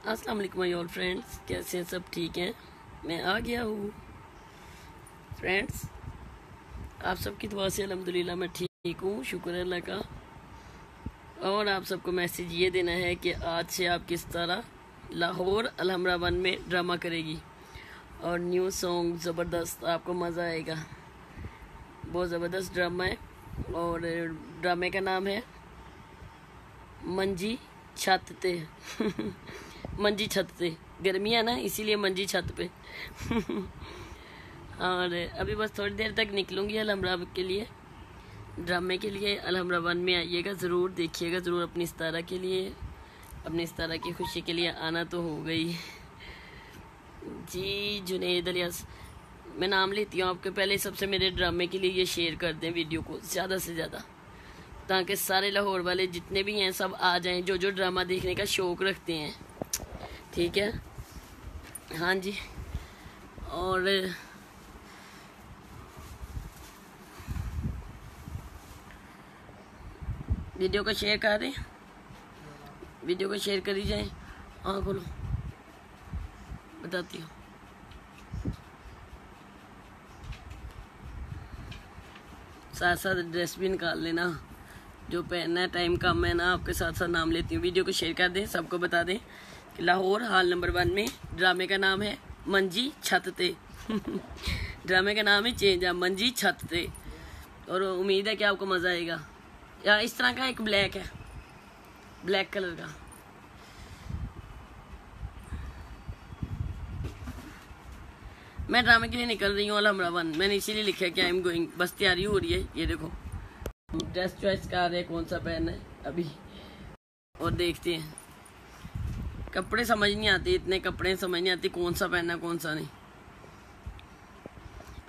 अस्सलाम वालेकुम my all friends, कैसे हैं सब? ठीक हैं। मैं आ गया हूँ फ्रेंड्स। आप सबकी दुआ से अल्हम्दुलिल्लाह मैं ठीक हूँ, शुक्र है अल्लाह का। और आप सबको मैसेज ये देना है कि आज से आप किस तरह लाहौर अलहमरा वन में ड्रामा करेगी और न्यू सॉन्ग ज़बरदस्त, आपको मज़ा आएगा। बहुत ज़बरदस्त ड्रामा है और ड्रामे का नाम है मंजी छत पे। मंजी छत पे, गर्मियाँ ना इसीलिए मंजी छत पे। और अभी बस थोड़ी देर तक निकलूँगी अलहमरा के लिए, ड्रामे के लिए। अलहमरा वन में आइएगा, ज़रूर देखिएगा, ज़रूर अपनी सितारा के लिए, अपनी सितारा की खुशी के लिए आना तो हो गई जी। जुनैद अलियास, मैं नाम लेती हूँ आपके पहले। सबसे मेरे ड्रामे के लिए ये शेयर कर दें वीडियो को ज़्यादा से ज़्यादा, ताकि सारे लाहौर वाले जितने भी हैं सब आ जाएं, जो ड्रामा देखने का शौक़ रखते हैं। ठीक है, हाँ जी। और वीडियो को शेयर कर दें, वीडियो को शेयर करी जाए। हाँ खोलो, बताती हूँ। साथ साथ ड्रेस भी निकाल लेना, जो पहनना है। टाइम कम है ना, आपके साथ साथ नाम लेती हूँ। वीडियो को शेयर कर दें, सबको बता दें कि लाहौर हाल नंबर 1 में ड्रामे का नाम है मंजी छत पे। ड्रामे का नाम है चेंज है, मंजी छत पे। और उम्मीद है कि आपको मज़ा आएगा। या इस तरह का एक ब्लैक है, ब्लैक कलर का। मैं ड्रामे के लिए निकल रही हूँ अलहमरा वन। मैंने इसीलिए लिखा है कि आई एम गोइंग। बस तैयारी हो रही है, ये देखो। ड्रेस चॉइस कर रहे हैं कौन सा पहनना है अभी, और देखते हैं। कपड़े समझ नहीं आते, इतने कपड़े समझ नहीं आती कौन सा पहनना कौन सा नहीं।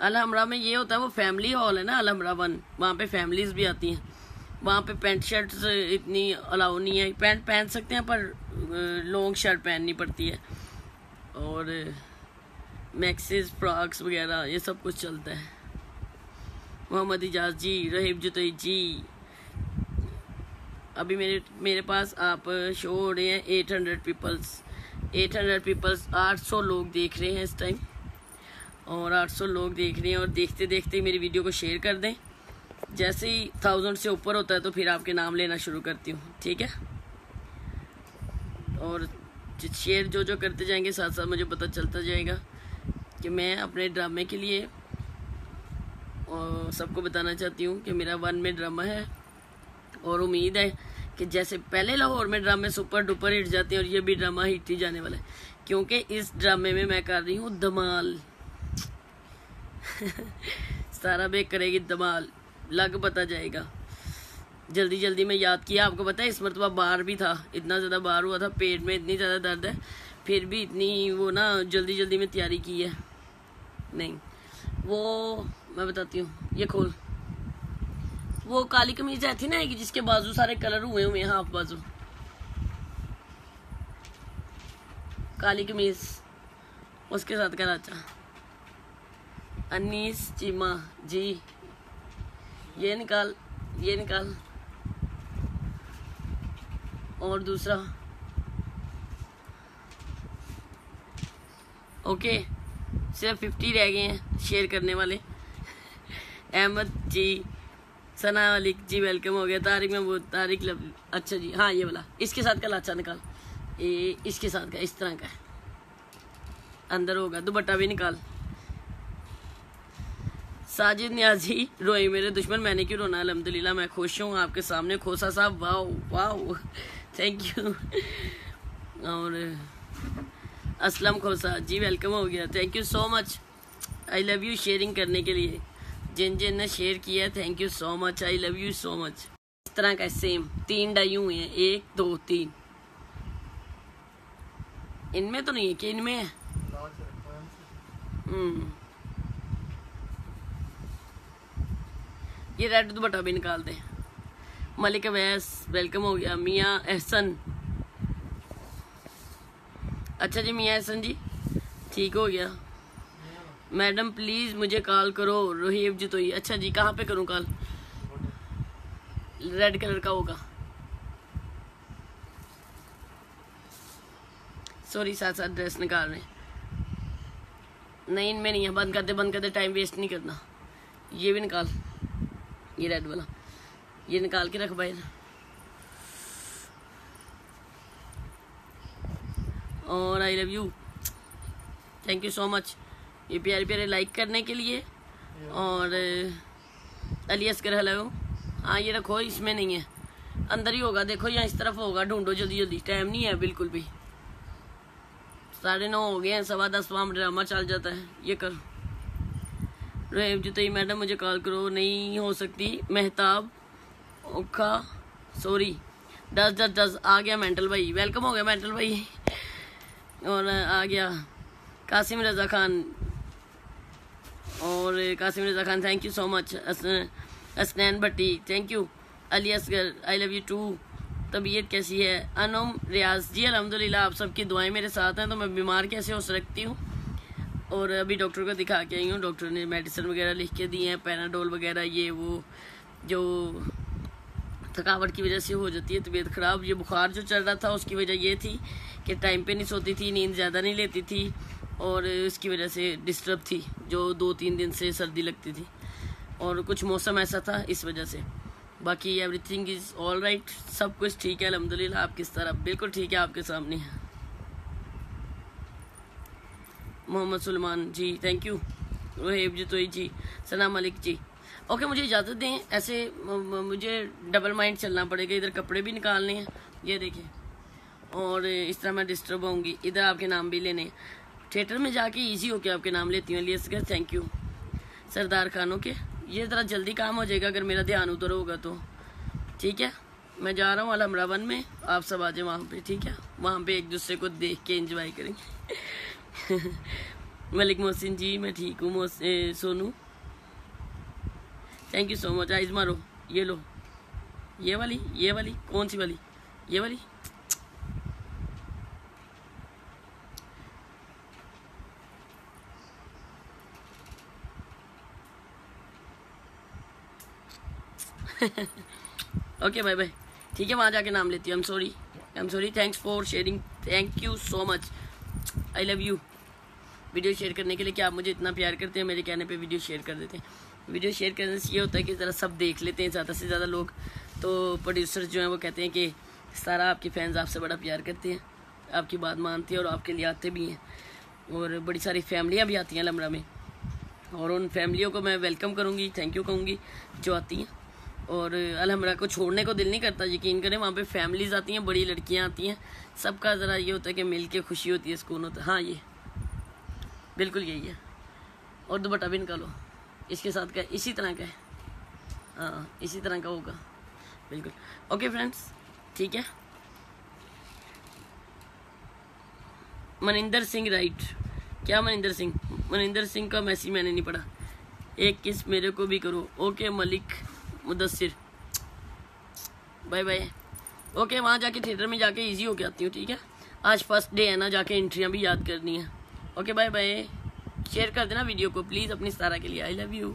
अलहमरा में ये होता है, वो फैमिली हॉल है ना अलहमरा वन, वहाँ पे फैमिलीज भी आती हैं। वहाँ पे पैंट शर्ट इतनी अलाउ नहीं है। पैंट पहन सकते हैं पर लॉन्ग शर्ट पहननी पड़ती है, और मैक्सिस फ्रॉक्स वगैरह ये सब कुछ चलता है। मोहम्मद इजाज जी, रहीब जुतई जी, अभी मेरे पास आप शो हो रहे हैं 800 पीपल्स। 800 पीपल्स, 800 लोग देख रहे हैं इस टाइम, और 800 लोग देख रहे हैं। और देखते देखते मेरी वीडियो को शेयर कर दें। जैसे ही 1000 से ऊपर होता है तो फिर आपके नाम लेना शुरू करती हूँ, ठीक है। और शेयर जो करते जाएंगे साथ साथ मुझे पता चलता जाएगा कि मैं अपने ड्रामे के लिए और सबको बताना चाहती हूँ कि मेरा 1 में ड्रामा है। और उम्मीद है कि जैसे पहले लाहौर में ड्रामे सुपर डुपर हिट जाते हैं, और ये भी ड्रामा हिट ही जाने वाला है, क्योंकि इस ड्रामे में मैं कर रही हूँ धमाल। सारा बेग करेगी धमाल, लग पता जाएगा। जल्दी जल्दी में याद किया। आपको पता है इस मरतबा बाहर भी था, इतना ज़्यादा बाहर हुआ था, पेट में इतनी ज़्यादा दर्द है, फिर भी इतनी वो ना जल्दी जल्दी में तैयारी की है। नहीं, वो मैं बताती हूँ। ये खोल, वो काली कमीज है थी ना एक, जिसके बाजू सारे कलर हुए हुए हैं, हाफ बाजू काली कमीज, उसके साथ का नाचा। अनीस चीमा जी, ये निकाल, ये निकाल। और दूसरा, ओके, सिर्फ 50 रह गए हैं शेयर करने वाले। अहमद जी, सना वालिक जी, वेलकम हो गया। तारिक में वो तारिक अच्छा जी, हाँ ये वाला, इसके साथ का लाचा निकाल। ये इसके साथ का, इस तरह का अंदर होगा। दुपट्टा भी निकाल। साजिद न्याजी, रोए मेरे दुश्मन, मैंने क्यों रोना, अल्हम्दुलिल्लाह मैं खुश हूँ आपके सामने। खोसा साहब, वाओ वाओ, थैंक यू। और असलम खोसा जी, वेलकम हो गया। Thank you so much, I love you sharing करने के लिए। जिन ने शेयर किया है thank you so much, I love you so much. इस तरह का सेम 3 डाई हुए हैं, 1 2 3। इनमें तो नहीं है कि इनमें है? ये रेड दुपट्टा भी निकाल दे। मलिक अवैस, वेलकम हो गया। मियाँ एहसन, अच्छा जी मियाँ एहसन जी, ठीक हो गया। मैडम प्लीज़ मुझे कॉल करो, रोहिब जी तो ही। अच्छा जी, कहाँ पे करूँ कॉल? रेड कलर का होगा। सॉरी, साथ साथ ड्रेस निकाल रहे हैं। नहीं, इनमें नहीं है, बंद कर दे, टाइम वेस्ट नहीं करना। ये भी निकाल, ये रेड वाला, ये निकाल के रख भाई। और आई love you, thank you so much ये प्यारे प्यारे लाइक करने के लिए। और अली असगर हेलो। हाँ ये रखो, इसमें नहीं है, अंदर ही होगा, देखो यहाँ इस तरफ होगा, ढूंढो जल्दी जल्दी, टाइम नहीं है बिल्कुल भी। 9:30 हो गए हैं, 10:15 वहाँ ड्रामा चल जाता है। ये कर रेब जुतई मैडम मुझे कॉल करो, नहीं हो सकती। मेहताब ओखा सॉरी, 10 आ गया मेंटल भाई, वेलकम हो गया मेंटल भाई। और आ गया कासिम रजा खान, और Qasim Raza Khan thank you so much. Asnain Bhatti thank you. Ali Asghar I love you too. तबीयत कैसी है? अनम रियाज जी अल्हम्दुलिल्लाह, आप सबकी दुआएं मेरे साथ हैं। तो मैं बीमार कैसे हो सकती हूँ, और अभी डॉक्टर को दिखा के आई हूँ, डॉक्टर ने मेडिसिन वगैरह लिख के दी हैं, पैराडोल वगैरह, ये वो जो थकावट की वजह से हो जाती है तबीयत ख़राब। ये बुखार जो चल रहा था उसकी वजह ये थी कि टाइम पे नहीं सोती थी, नींद ज़्यादा नहीं लेती थी, और इसकी वजह से डिस्टर्ब थी, जो 2-3 दिन से सर्दी लगती थी, और कुछ मौसम ऐसा था इस वजह से। बाकी एवरीथिंग इज़ ऑल राइट, सब कुछ ठीक है अल्हम्दुलिल्लाह। आप किस तरह? बिल्कुल ठीक है, आपके सामने है। मोहम्मद सुलेमान जी थैंक यू। रोहेब जी तो जी, सलाम मलिक जी। ओके मुझे इजाज़त दें, ऐसे मुझे डबल माइंड चलना पड़ेगा, इधर कपड़े भी निकालने हैं, ये देखिए, और इस तरह मैं डिस्टर्ब होंगी। इधर आपके नाम भी लेने, थिएटर में जाके इजी होके आपके नाम लेती हूँ। लिए थैंक यू। सरदार खानों के, ये ज़रा जल्दी काम हो जाएगा अगर मेरा ध्यान उधर होगा तो, ठीक है। मैं जा रहा हूँ अलहमरा 1 में, आप सब आ जाए वहाँ पे, ठीक है। वहाँ पे एक दूसरे को देख के एंजॉय करेंगे। मलिक मोहसिन जी मैं ठीक हूँ। Sonu thank you so much. Eyes मारो, ये लो, ये वाली कौन सी वाली? ये वाली। ओके बाय बाय, ठीक है, वहाँ जाके नाम लेती हूँ। I am sorry, thanks for sharing, thank you so much, I love you. Video share करने के लिए, क्या आप मुझे इतना प्यार करते हैं, मेरे कहने पे वीडियो शेयर कर देते हैं। वीडियो शेयर करने से ये होता है कि ज़रा सब देख लेते हैं, ज़्यादा से ज़्यादा लोग। तो प्रोड्यूसर जो हैं वो कहते हैं कि सारा आपके फैंस आपसे बड़ा प्यार करते हैं, आपकी बात मानते हैं और आपके लिए आते भी हैं। और बड़ी सारी फैमिलियाँ भी आती हैं अलहमरा में, और उन फैमिलियों को मैं वेलकम करूँगी, थैंक यू कहूँगी जो आती हैं। और अलहमरा को छोड़ने को दिल नहीं करता, यकीन करें, वहाँ पे फैमिलीज आती हैं, बड़ी लड़कियाँ आती हैं, सबका ज़रा ये होता है कि मिल के खुशी होती है, सुकून होता है। हाँ ये बिल्कुल यही है। और दुपट्टा भी निकालो, इसके साथ का इसी तरह का है, हाँ इसी तरह का होगा बिल्कुल। ओके फ्रेंड्स, ठीक है। मनिंदर सिंह राइट, क्या मनिंदर सिंह का मैसेज मैंने नहीं पढ़ा। एक किस मेरे को भी करो। Okay Malik Mudassir, bye bye. Okay वहाँ जाके थिएटर में जाके इजी होके आती हूँ, ठीक है। आज फर्स्ट डे है ना, जाके एंट्रियाँ भी याद करनी है। ओके बाय बाय, शेयर कर देना वीडियो को प्लीज़ अपनी सारा के लिए। आई लव यू।